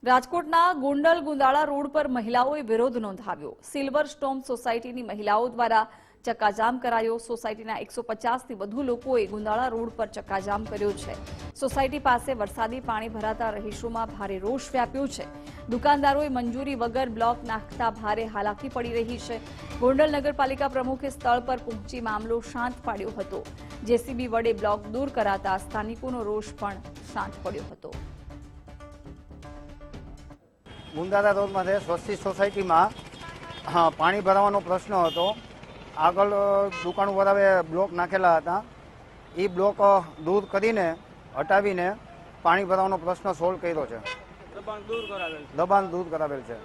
રાજકોટના ગોંડલ ગુંદાળા રોડ પર મહિલાઓએ વિરોધ નોંધાવ્યો। સિલ્વર સ્ટોમ સોસાયટીની મહિલાઓ દ્વારા ચક્કાજામ કરાયો। સોસાયટીના 150 થી વધુ લોકોએ ગુંદાળા રોડ પર ચક્કાજામ કર્યો છે। સોસાયટી પાસે વરસાદી પાણી ભરાતા રહીશોમાં ભારે રોષ વ્યાપ્યો છે। દુકાનદારોએ મંજૂરી વગર બ્લોક નાખતા ભારે હાલાકી પડી રહી છે। ગોંડલ નગરપાલિકા પ્રમુખે સ્થળ પર પહોંચી મામલો શાંત પાડ્યો હતો। જેસીબી વડે બ્લોક દૂર કરાતા સ્થાનિકોનો રોષ પણ શાંત પડ્યો હતો। ગુંદાળા રોડમાં સ્વસ્તિ સોસાયટીમાં પાણી ભરાવાનો પ્રશ્ન હતો। આગળ દુકાનવાળાએ બ્લોક નાખેલા હતા। એ બ્લોક દૂર કરીને હટાવીને પાણી ભરાવાનો પ્રશ્ન સોલ્વ કર્યો છે। દબાણ દૂર કરાવેલ છે।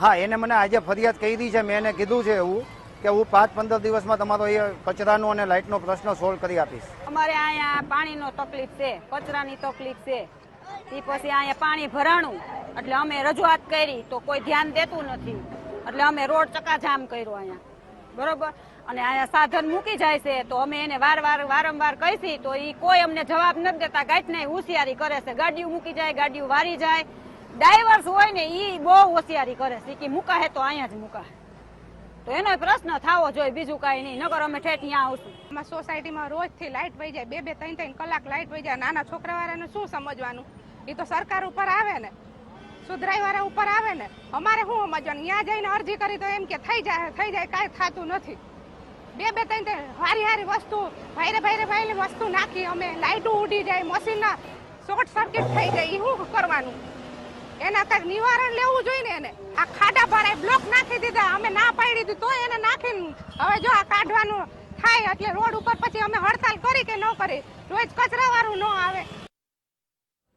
હા, એને મને આજે ફરિયાદ કરી છે। મેં એને કીધું છે એવું કે હું 5-15 દિવસમાં તમારો એ કચરાનો અને લાઇટનો પ્રશ્ન સોલ્વ કરી આપીશ। અમારે અહીંયા પાણીનો તકલીફ છે, કચરાની તકલીફ છે। એ પછી અહીંયા પાણી ભરાણું એટલે અમે રજૂઆત કરી તો કોઈ ધ્યાન દેતું નથી, એટલે અમે રોડ ચક્કાજામ કર્યો અહીંયા, બરોબર। અને અહીંયા સાધન મૂકી જાય છે તો અમે એને વારંવાર કહીશી તો એ કોઈ અમને જવાબ નથી દેતા। ગાંઠને હોશિયારી કરે છે, ગાડીઓ મૂકી જાય, ગાડીઓ વારી જાય। ડ્રાઈવર્સ હોય ને એ બહુ હોશિયારી કરે છે કે મૂકાહે તો અહીંયા જ મૂકાહે। તો એનો પ્રશ્ન થવો જોઈએ, બીજું કાંઈ નહીં, નગર અમે ઠેઠ અહીંયા આવશું। અમારા સોસાયટીમાં રોજથી લાઇટ વહી જાય, 2-3 કલાક લાઇટ વહી જાય। નાના છોકરાવાળાને શું સમજવાનું? એ તો સરકાર ઉપર આવે ને, સુધરાઈવાળા ઉપર આવે ને। અમારે શું સમજવાનું? ત્યાં જઈને અરજી કરી તો એમ કે થઈ જાય, કાંઈ થતું નથી। 2-3 હારી વસ્તુ ભાઈરે વસ્તુ નાખી અમે, લાઇટો ઉડી જાય, મશીનના શોર્ટ સર્કિટ થઈ જાય, એ શું કરવાનું? એના કંઈક નિવારણ લેવું જોઈએ ને એને। આ ખાડા ભરાય, બ્લોક નાખી દીધા, અમે ના પાડી દીધી તો એને નાખીને હવે જો આ કાઢવાનું થાય એટલે રોડ ઉપર પછી અમે હડતાલ કરી કે ન કરી, રોજ કચરાવાળું ન આવે।